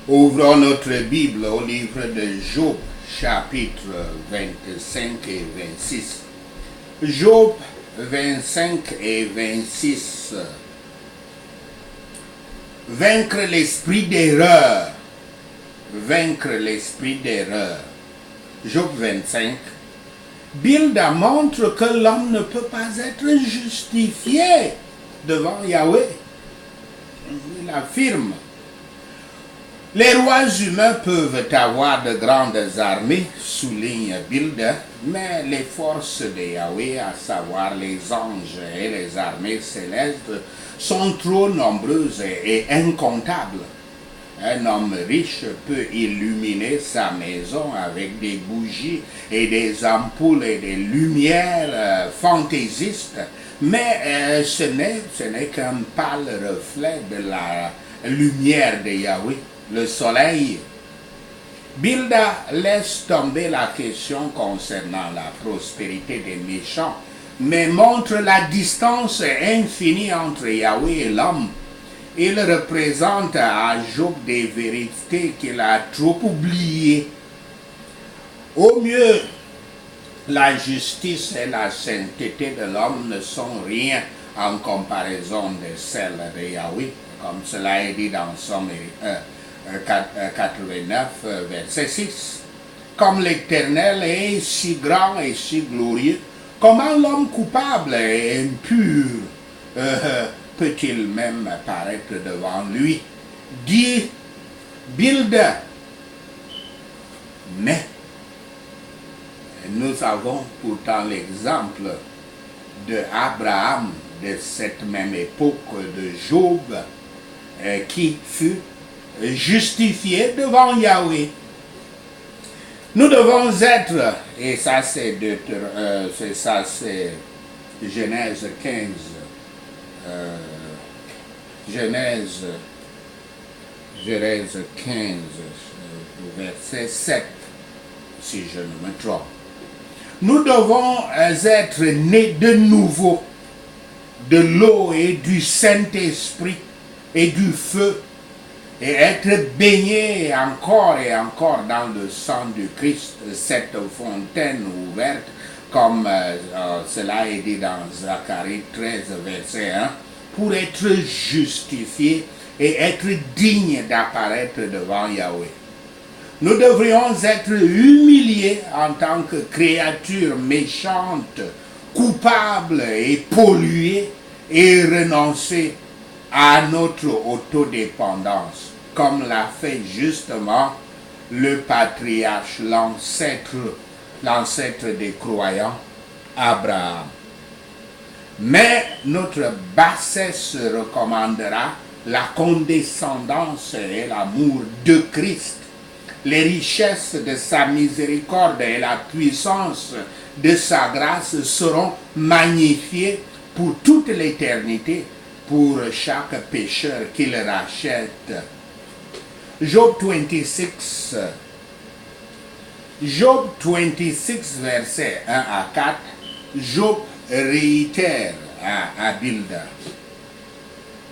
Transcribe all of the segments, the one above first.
Ouvrons notre Bible au livre de Job, chapitre 25 et 26. Job 25 et 26. Vaincre l'esprit d'erreur. Vaincre l'esprit d'erreur. Job 25. Bildad montre que l'homme ne peut pas être justifié devant Yahweh. Il affirme: les rois humains peuvent avoir de grandes armées, souligne Bildad, mais les forces de Yahweh, à savoir les anges et les armées célestes, sont trop nombreuses et incomptables. Un homme riche peut illuminer sa maison avec des bougies et des ampoules et des lumières fantaisistes, mais ce n'est qu'un pâle reflet de la lumière de Yahweh, le soleil. Bildad laisse tomber la question concernant la prospérité des méchants, mais montre la distance infinie entre Yahweh et l'homme. Il représente à Job des vérités qu'il a trop oubliées. Au mieux, la justice et la sainteté de l'homme ne sont rien en comparaison de celles de Yahweh, comme cela est dit dans Somme 89, verset 6. Comme l'Éternel est si grand et si glorieux, comment l'homme coupable et impur peut-il même apparaître devant lui, dit Bildad. Mais nous avons pourtant l'exemple de Abraham de cette même époque de Job qui fut justifié devant Yahweh. Nous devons être, et ça c'est Genèse 15, Genèse 15, verset 7, si je ne me trompe. Nous devons être nés de nouveau de l'eau et du Saint-Esprit et du feu, et être baignés encore et encore dans le sang du Christ, cette fontaine ouverte, comme cela est dit dans Zacharie 13, verset 1, pour être justifiés et être dignes d'apparaître devant Yahweh. Nous devrions être humiliés en tant que créatures méchantes, coupables et polluées, et renoncer à notre autodépendance, comme l'a fait justement le patriarche, l'ancêtre des croyants, Abraham. Mais notre bassesse recommandera la condescendance et l'amour de Christ. Les richesses de sa miséricorde et la puissance de sa grâce seront magnifiées pour toute l'éternité, pour chaque pécheur qu'il rachète. Job 26, versets 1 à 4, Job réitère à Bildad.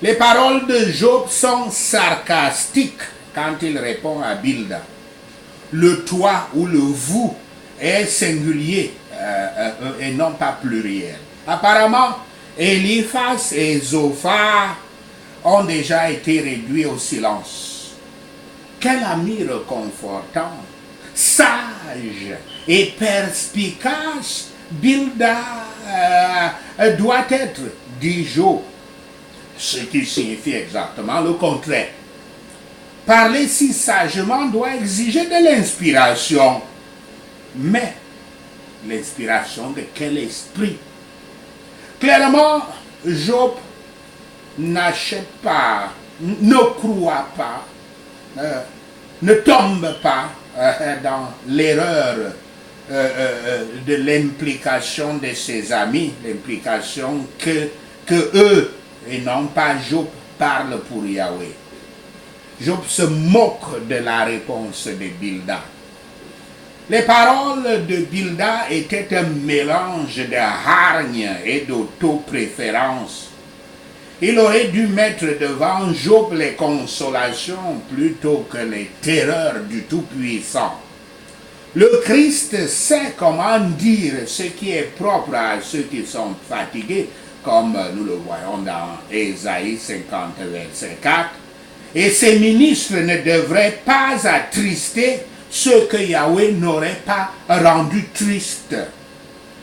Les paroles de Job sont sarcastiques quand il répond à Bildad. Le toi ou le vous est singulier et non pas pluriel. Apparemment, Eliphaz et Zophar ont déjà été réduits au silence. Quel ami réconfortant, sage et perspicace Bildad doit être, dit Job, ce qui signifie exactement le contraire. Parler si sagement doit exiger de l'inspiration. Mais l'inspiration de quel esprit? Clairement, Job n'achète pas, ne croit pas, ne tombe pas dans l'erreur de l'implication de ses amis, l'implication que eux, et non pas Job, parlent pour Yahweh. Job se moque de la réponse de Bildad. Les paroles de Bildad étaient un mélange de hargne et d'autopréférence. Il aurait dû mettre devant Job les consolations plutôt que les terreurs du Tout-Puissant. Le Christ sait comment dire ce qui est propre à ceux qui sont fatigués, comme nous le voyons dans Ésaïe 50, verset 4. Et ses ministres ne devraient pas attrister ceux que Yahweh n'aurait pas rendus tristes.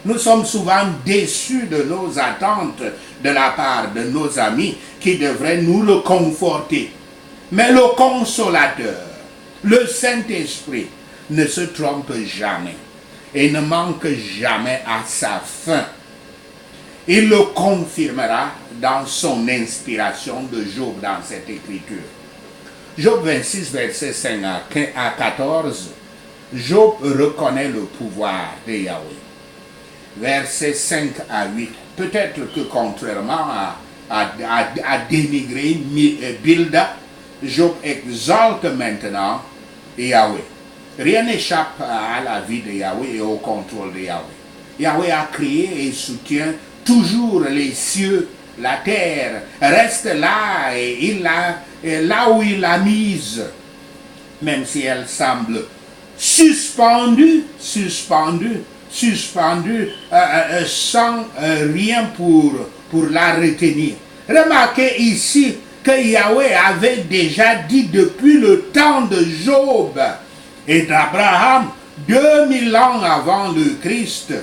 Nous sommes souvent déçus de nos attentes de la part de nos amis qui devraient nous le conforter. Mais le Consolateur, le Saint-Esprit, ne se trompe jamais et ne manque jamais à sa fin. Il le confirmera dans son inspiration de Job dans cette écriture. Job 26, verset 5 à 14, Job reconnaît le pouvoir de Yahweh. Versets 5 à 8, peut-être que contrairement à dénigrer Bilda, Job exalte maintenant Yahweh. Rien n'échappe à la vie de Yahweh et au contrôle de Yahweh. Yahweh a créé et soutient toujours les cieux, la terre, reste là et là où il l'a mise, même si elle semble suspendue, sans rien pour la retenir. Remarquez ici que Yahweh avait déjà dit depuis le temps de Job et d'Abraham, 2000 ans avant le Christ,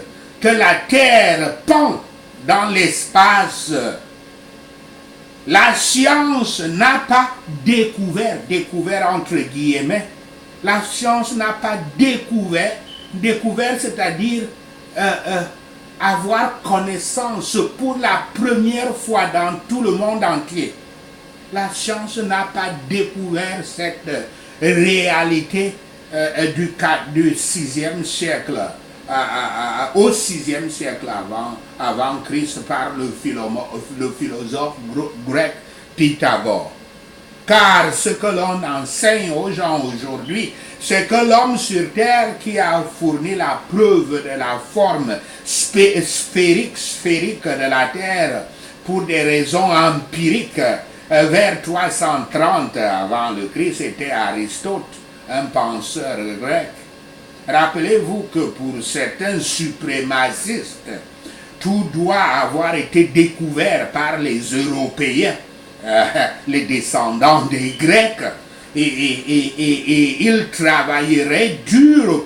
que la terre pend dans l'espace. La science n'a pas découvert entre guillemets, la science n'a pas découvert, c'est-à-dire avoir connaissance pour la première fois dans tout le monde entier. La science n'a pas découvert cette réalité du 6e siècle, au 6e siècle avant Christ par le philosophe grec Pythagore. Car ce que l'on enseigne aux gens aujourd'hui, c'est que l'homme sur terre qui a fourni la preuve de la forme sphérique de la terre pour des raisons empiriques vers 330 avant le Christ était Aristote, un penseur grec. Rappelez-vous que pour certains suprémacistes, tout doit avoir été découvert par les Européens, les descendants des Grecs, et ils travailleront dur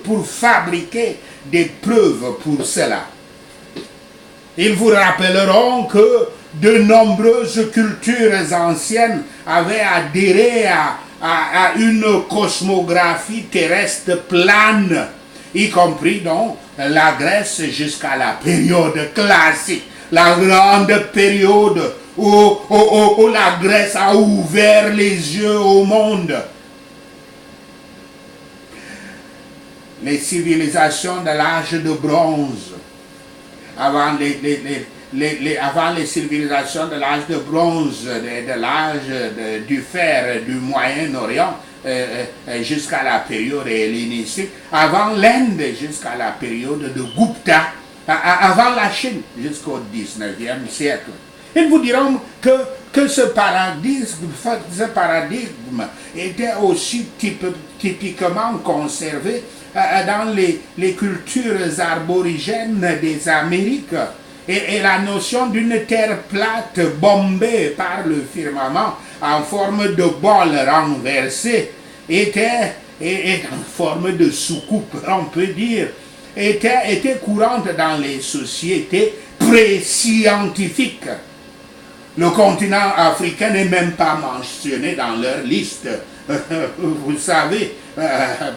pour fabriquer des preuves pour cela. Ils vous rappelleront que de nombreuses cultures anciennes avaient adhéré à une cosmographie terrestre plane, y compris donc la Grèce jusqu'à la période classique, la grande période où la Grèce a ouvert les yeux au monde. Les civilisations de l'âge de bronze, avant les civilisations de l'âge de bronze, de l'âge du fer du Moyen-Orient, jusqu'à la période hellénistique, avant l'Inde jusqu'à la période de Gupta, avant la Chine jusqu'au 19e siècle. Ils vous diront que ce paradigme était aussi typiquement conservé dans les cultures arborigènes des Amériques. Et la notion d'une terre plate bombée par le firmament en forme de bol renversé était en forme de soucoupe, on peut dire, était courante dans les sociétés pré-scientifiques. Le continent africain n'est même pas mentionné dans leur liste. Vous savez,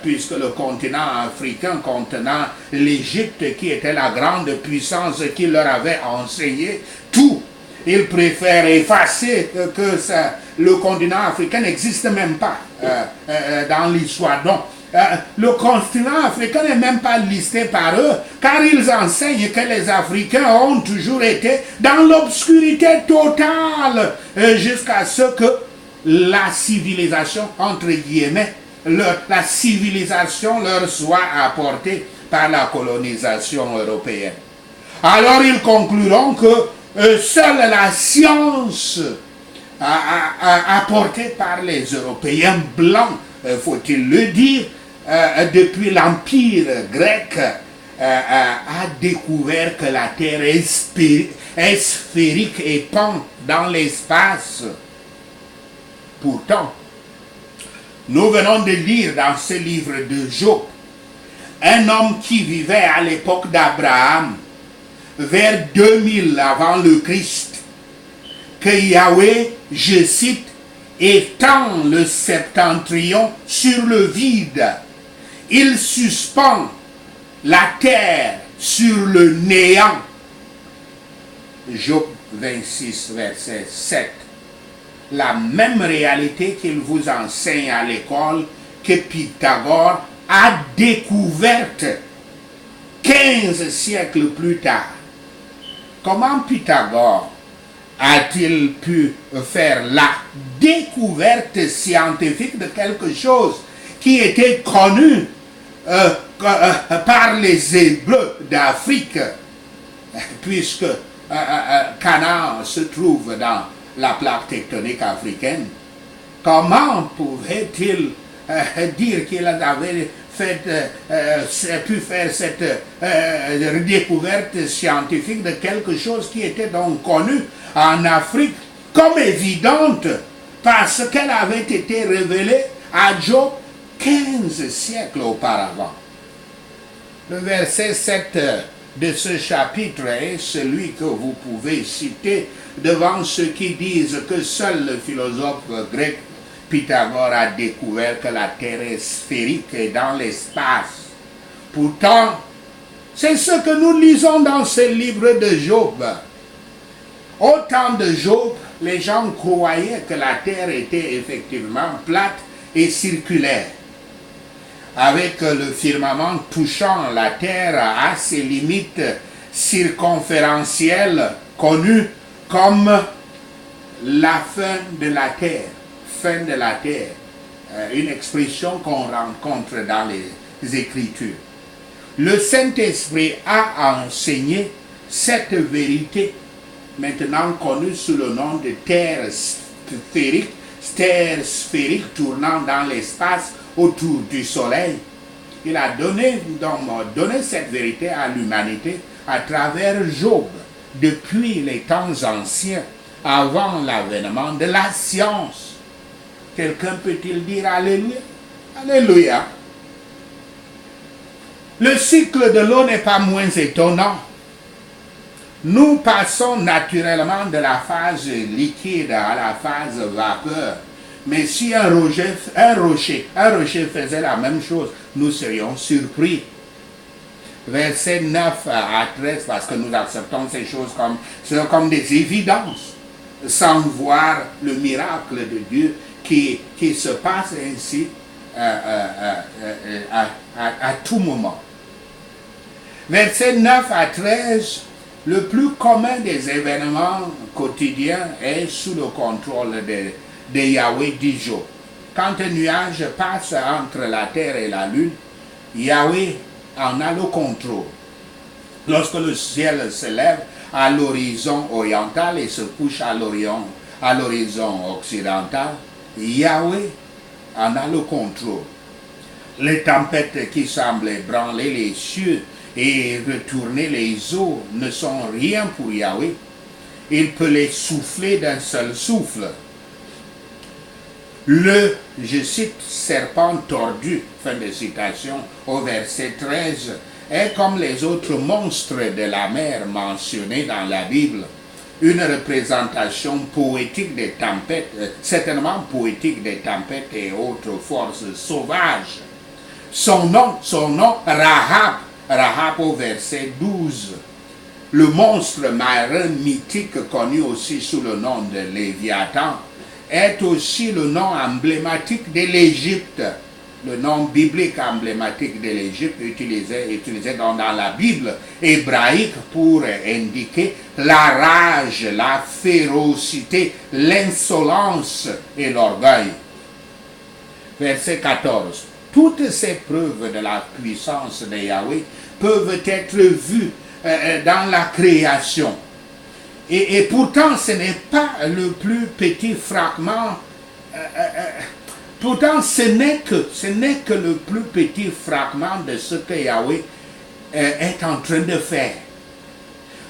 puisque le continent africain contenant l'Égypte, qui était la grande puissance qui leur avait enseigné tout, ils préfèrent effacer que le continent africain n'existe même pas dans l'histoire. Donc, le continent africain n'est même pas listé par eux, car ils enseignent que les Africains ont toujours été dans l'obscurité totale jusqu'à ce que la civilisation, entre guillemets, la civilisation leur soit apportée par la colonisation européenne. Alors ils concluront que seule la science apportée par les Européens blancs, faut-il le dire, depuis l'Empire grec, a découvert que la Terre est sphérique et pend dans l'espace. Pourtant, nous venons de lire dans ce livre de Job, un homme qui vivait à l'époque d'Abraham, vers 2000 avant le Christ, que Yahweh, je cite, étend le septentrion sur le vide. Il suspend la terre sur le néant. Job 26, verset 7. La même réalité qu'il vous enseigne à l'école que Pythagore a découverte 15 siècles plus tard. Comment Pythagore a-t-il pu faire la découverte scientifique de quelque chose qui était connu par les Hébreux d'Afrique, puisque Canaan se trouve dans la plaque tectonique africaine? Comment pouvait-il dire qu'il avait pu faire cette découverte scientifique de quelque chose qui était donc connu en Afrique comme évidente parce qu'elle avait été révélée à Job 15 siècles auparavant? Le verset 7 de ce chapitre est celui que vous pouvez citer devant ceux qui disent que seul le philosophe grec Pythagore a découvert que la Terre est sphérique et dans l'espace. Pourtant, c'est ce que nous lisons dans ce livre de Job. Au temps de Job, les gens croyaient que la Terre était effectivement plate et circulaire, avec le firmament touchant la Terre à ses limites circonférentielles connues comme la fin de la Terre. Fin de la terre, une expression qu'on rencontre dans les Écritures. Le Saint-Esprit a enseigné cette vérité, maintenant connue sous le nom de terre sphérique tournant dans l'espace autour du soleil. Il a donné cette vérité à l'humanité à travers Job, depuis les temps anciens, avant l'avènement de la science. Quelqu'un peut-il dire Alléluia? Alléluia. Le cycle de l'eau n'est pas moins étonnant. Nous passons naturellement de la phase liquide à la phase vapeur. Mais si un rocher faisait la même chose, nous serions surpris. Verset 9 à 13, parce que nous acceptons ces choses comme des évidences, sans voir le miracle de Dieu qui se passe ainsi à tout moment. Versets 9 à 13, le plus commun des événements quotidiens est sous le contrôle de Yahweh, dit Job. Quand un nuage passe entre la terre et la lune, Yahweh en a le contrôle. Lorsque le ciel se lève à l'horizon oriental et se couche à l'horizon occidental, Yahweh en a le contrôle. Les tempêtes qui semblent ébranler les cieux et retourner les eaux ne sont rien pour Yahweh. Il peut les souffler d'un seul souffle. Je cite, serpent tordu, fin de citation, au verset 13, est comme les autres monstres de la mer mentionnés dans la Bible. Une représentation poétique des tempêtes, certainement poétique des tempêtes et autres forces sauvages. Son nom, Rahab au verset 12. Le monstre marin mythique connu aussi sous le nom de Léviathan est aussi le nom emblématique de l'Égypte. Le nom biblique emblématique de l'Égypte utilisé dans la Bible hébraïque pour indiquer la rage, la férocité, l'insolence et l'orgueil. Verset 14. Toutes ces preuves de la puissance de Yahweh peuvent être vues dans la création. Et pourtant, ce n'est pas le plus petit fragment. Pourtant, ce n'est que le plus petit fragment de ce que Yahweh est en train de faire.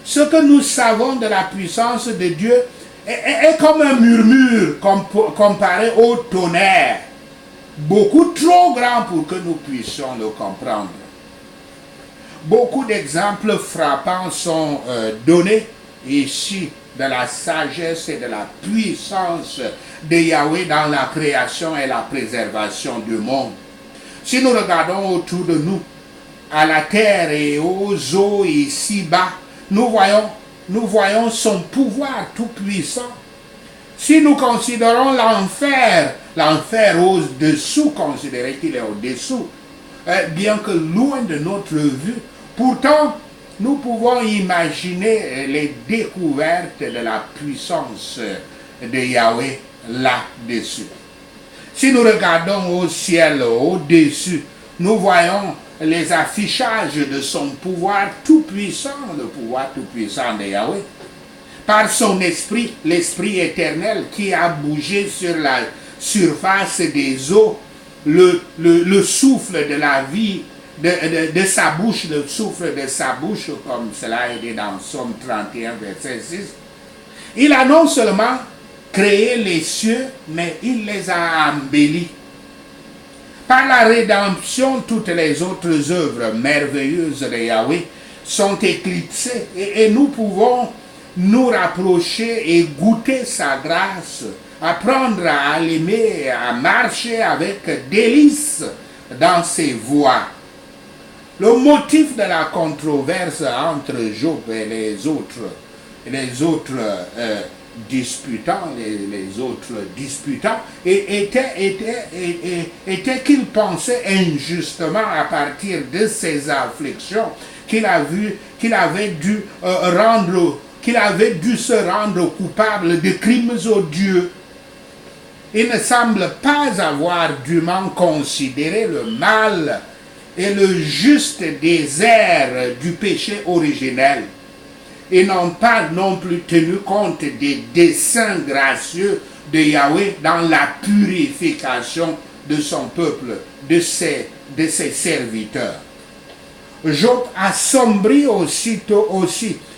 Ce que nous savons de la puissance de Dieu est comme un murmure comparé au tonnerre, beaucoup trop grand pour que nous puissions le comprendre. Beaucoup d'exemples frappants sont donnés ici de la sagesse et de la puissance de Yahweh dans la création et la préservation du monde. Si nous regardons autour de nous, à la terre et aux eaux ici-bas, nous voyons son pouvoir tout-puissant. Si nous considérons l'enfer au-dessous, considérez qu'il est au-dessous, bien que loin de notre vue, pourtant, nous pouvons imaginer les découvertes de la puissance de Yahweh là-dessus. Si nous regardons au ciel au-dessus, nous voyons les affichages de son pouvoir tout-puissant, le pouvoir tout-puissant de Yahweh. Par son esprit, l'esprit éternel qui a bougé sur la surface des eaux, le souffle de la vie, de sa bouche, le souffle de sa bouche, comme cela est dit dans Psaume 31, verset 6. Il a non seulement créé les cieux, mais il les a embellis. Par la rédemption, toutes les autres œuvres merveilleuses de Yahweh sont éclipsées et nous pouvons nous rapprocher et goûter sa grâce, apprendre à l'aimer, à marcher avec délice dans ses voies. Le motif de la controverse entre Job et les autres disputants était qu'il pensait injustement à partir de ses afflictions qu'il avait dû se rendre coupable de crimes odieux. Il ne semble pas avoir dûment considéré le mal et le juste désert du péché originel. Ils n'ont pas non plus tenu compte des desseins gracieux de Yahweh dans la purification de son peuple, de ses serviteurs. Job a sombri aussi.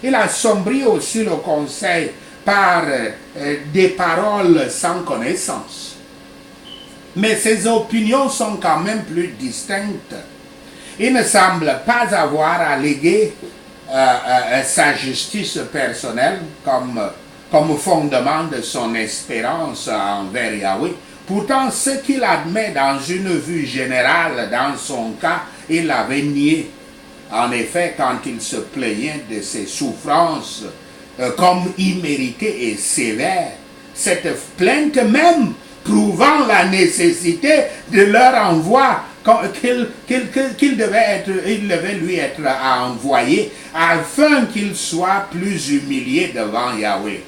Il a sombri aussi le conseil par des paroles sans connaissance. Mais ses opinions sont quand même plus distinctes. Il ne semble pas avoir allégué sa justice personnelle comme fondement de son espérance envers Yahweh. Pourtant, ce qu'il admet dans une vue générale, dans son cas, il l'avait nié. En effet, quand il se plaignait de ses souffrances comme imméritées et sévères, cette plainte même prouvant la nécessité de leur envoi, qu'il devait lui être envoyé afin qu'il soit plus humilié devant Yahweh.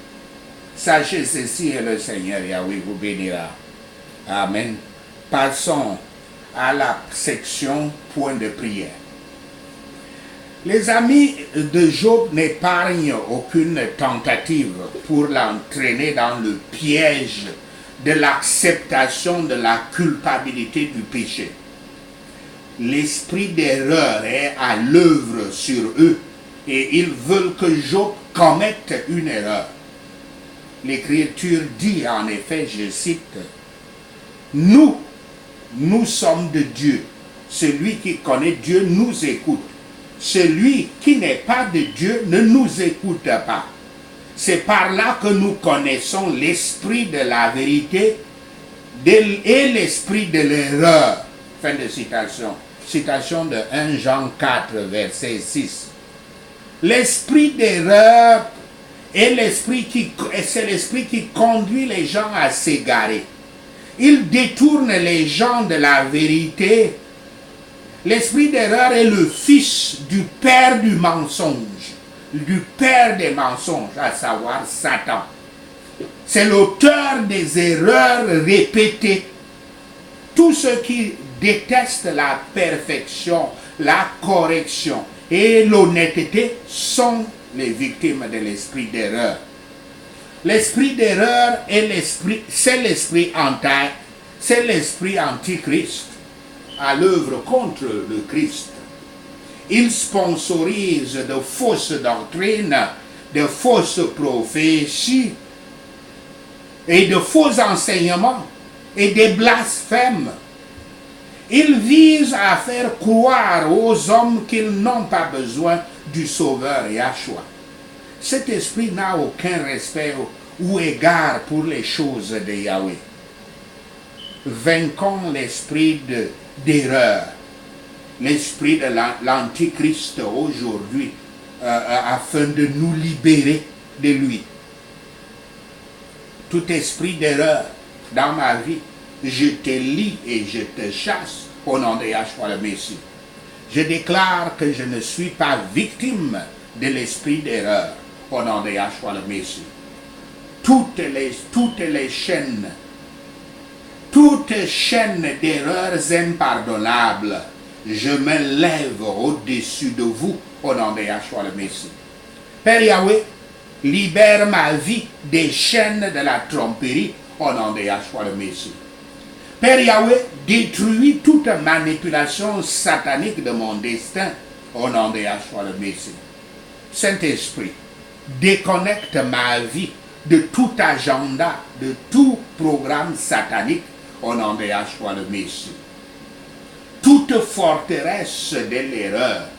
Sachez ceci et le Seigneur Yahweh vous bénira. Amen. Passons à la section point de prière. Les amis de Job n'épargnent aucune tentative pour l'entraîner dans le piège de l'acceptation de la culpabilité du péché. L'esprit d'erreur est à l'œuvre sur eux et ils veulent que Job commette une erreur. L'Écriture dit en effet, je cite, « Nous sommes de Dieu. Celui qui connaît Dieu nous écoute. Celui qui n'est pas de Dieu ne nous écoute pas. C'est par là que nous connaissons l'esprit de la vérité et l'esprit de l'erreur. » Fin de citation. Citation de 1 Jean 4, verset 6. L'esprit d'erreur est c'est l'esprit qui conduit les gens à s'égarer. Il détourne les gens de la vérité. L'esprit d'erreur est le fils du père du mensonge, du père des mensonges, à savoir Satan. C'est l'auteur des erreurs répétées. Tous ceux qui détestent la perfection, la correction et l'honnêteté sont les victimes de l'esprit d'erreur. L'esprit d'erreur c'est l'esprit antichrist à l'œuvre contre le Christ. Il sponsorise de fausses doctrines, de fausses prophéties et de faux enseignements et des blasphèmes. Il vise à faire croire aux hommes qu'ils n'ont pas besoin du Sauveur Yahshua. Cet esprit n'a aucun respect ou égard pour les choses de Yahweh. Vainquons l'esprit d'erreur, l'esprit de l'Antichrist aujourd'hui, afin de nous libérer de lui. Tout esprit d'erreur dans ma vie, je te lie et je te chasse au nom de Yahshua le Messie. Je déclare que je ne suis pas victime de l'esprit d'erreur au nom de Yahshua le Messie. Toutes les chaînes d'erreurs impardonnables, je me lève au-dessus de vous au nom de Yahshua le Messie. Père Yahweh, libère ma vie des chaînes de la tromperie au nom de Yahshua le Messie. Père Yahweh, détruis toute manipulation satanique de mon destin au nom de Yahshua le Messie. Saint-Esprit, déconnecte ma vie de tout agenda, de tout programme satanique au nom de Yahshua le Messie. Toute forteresse de l'erreur,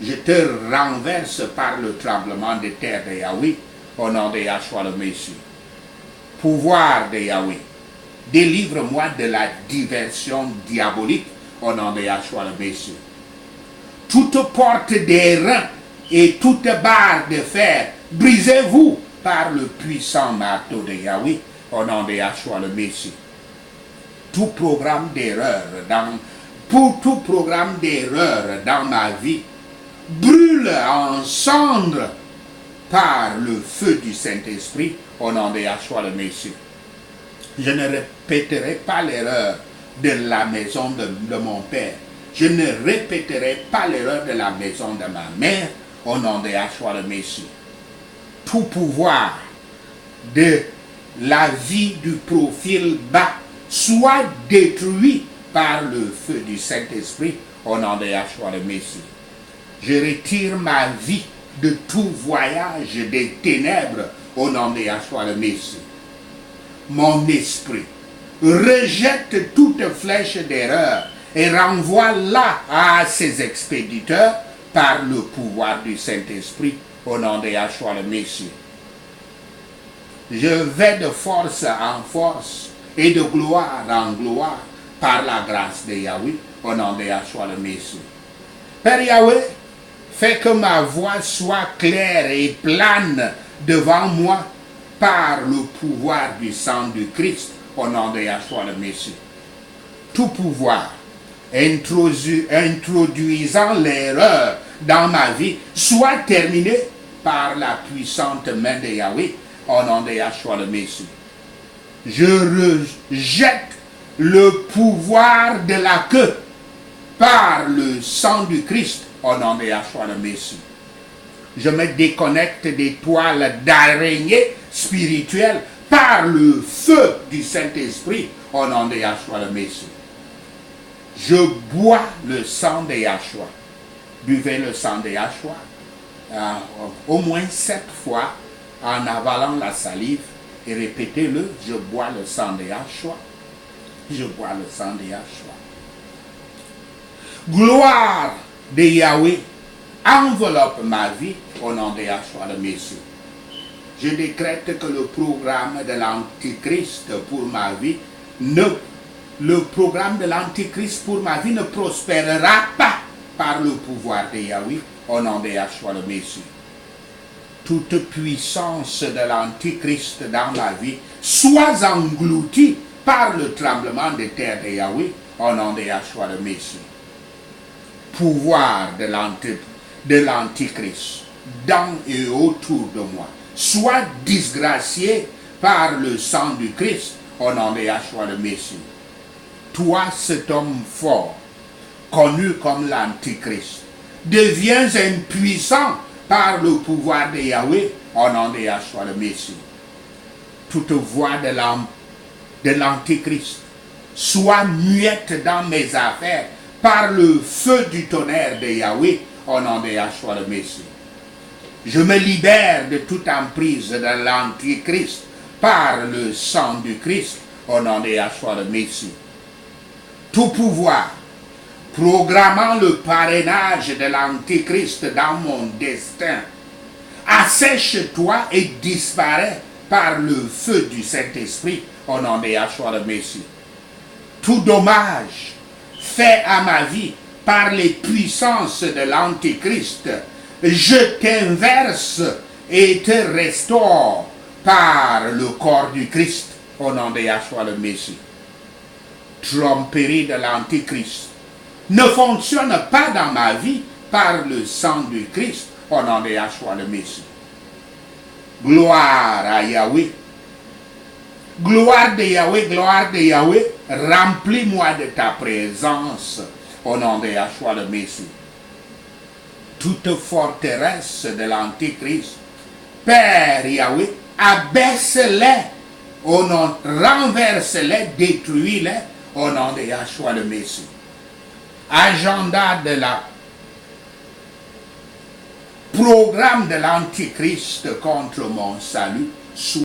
je te renverse par le tremblement de terre de Yahweh au nom de Yahshua le Messie. Pouvoir de Yahweh, délivre-moi de la diversion diabolique au nom de Yahshua le Messie. Toute porte d'airain et toute barre de fer, brisez-vous par le puissant marteau de Yahweh au nom de Yahshua le Messie. Tout programme d'erreur dans ma vie brûle en cendres par le feu du Saint-Esprit au nom de Yahshua le Messie. Je ne répéterai pas l'erreur de la maison de mon père. Je ne répéterai pas l'erreur de la maison de ma mère au nom de Yahshua le Messie. Tout pouvoir de la vie du profil bas soit détruit par le feu du Saint-Esprit au nom de Yahshua le Messie. Je retire ma vie de tout voyage des ténèbres au nom de Yahshua le Messie. Mon esprit rejette toute flèche d'erreur et renvoie-la à ses expéditeurs par le pouvoir du Saint-Esprit au nom de Yahshua le Messie. Je vais de force en force et de gloire en gloire par la grâce de Yahweh au nom de Yahshua le Messie. Père Yahweh, fais que ma voix soit claire et plane devant moi par le pouvoir du sang du Christ au nom de Yahshua le Messie. Tout pouvoir introduisant l'erreur dans ma vie soit terminé par la puissante main de Yahweh au nom de Yahshua le Messie. Je rejette le pouvoir de la queue par le sang du Christ au nom de Yahshua le Messie. Je me déconnecte des toiles d'araignée spirituelle par le feu du Saint-Esprit au nom de Yahshua le Messie. Je bois le sang de Yahshua. Buvez le sang de Yahshua au moins 7 fois en avalant la salive et répétez-le, je bois le sang de Yahshua. Je bois le sang de Yahshua. Gloire de Yahweh enveloppe ma vie au nom de Yahshua le Messie. Je décrète que le programme de l'Antichrist pour ma vie ne prospérera pas par le pouvoir de Yahweh au nom de Yahshua le Messie. Toute puissance de l'Antichrist dans ma vie soit engloutie par le tremblement de terre de Yahweh au nom de Yahshua le Messie. Pouvoir de l'Antichrist dans et autour de moi soit disgracié par le sang du Christ au nom de Yahshua le Messie. Toi, cet homme fort, connu comme l'Antichrist, deviens impuissant par le pouvoir de Yahweh au nom de Yahshua le Messie. Toute voix de l'Antichrist soit muette dans mes affaires par le feu du tonnerre de Yahweh au nom de Yahshua le Messie. Je me libère de toute emprise de l'Antichrist par le sang du Christ au nom de Yahshua le Messie. Tout pouvoir programmant le parrainage de l'Antichrist dans mon destin, assèche-toi et disparaît par le feu du Saint-Esprit au nom de Yahshua le Messie. Tout dommage fait à ma vie par les puissances de l'Antichrist, je t'inverse et te restaure par le corps du Christ au nom de Yahshua le Messie. Tromperie de l'Antichrist ne fonctionne pas dans ma vie par le sang du Christ au nom de Yahshua le Messie. Gloire à Yahweh. Gloire de Yahweh, remplis-moi de ta présence au nom de Yahshua le Messie. Toute forteresse de l'Antichrist, Père Yahweh, abaisse-les au nom, renverse-les, détruis-les au nom de Yahshua le Messie. Agenda de la programme de l'Antichrist contre mon salut,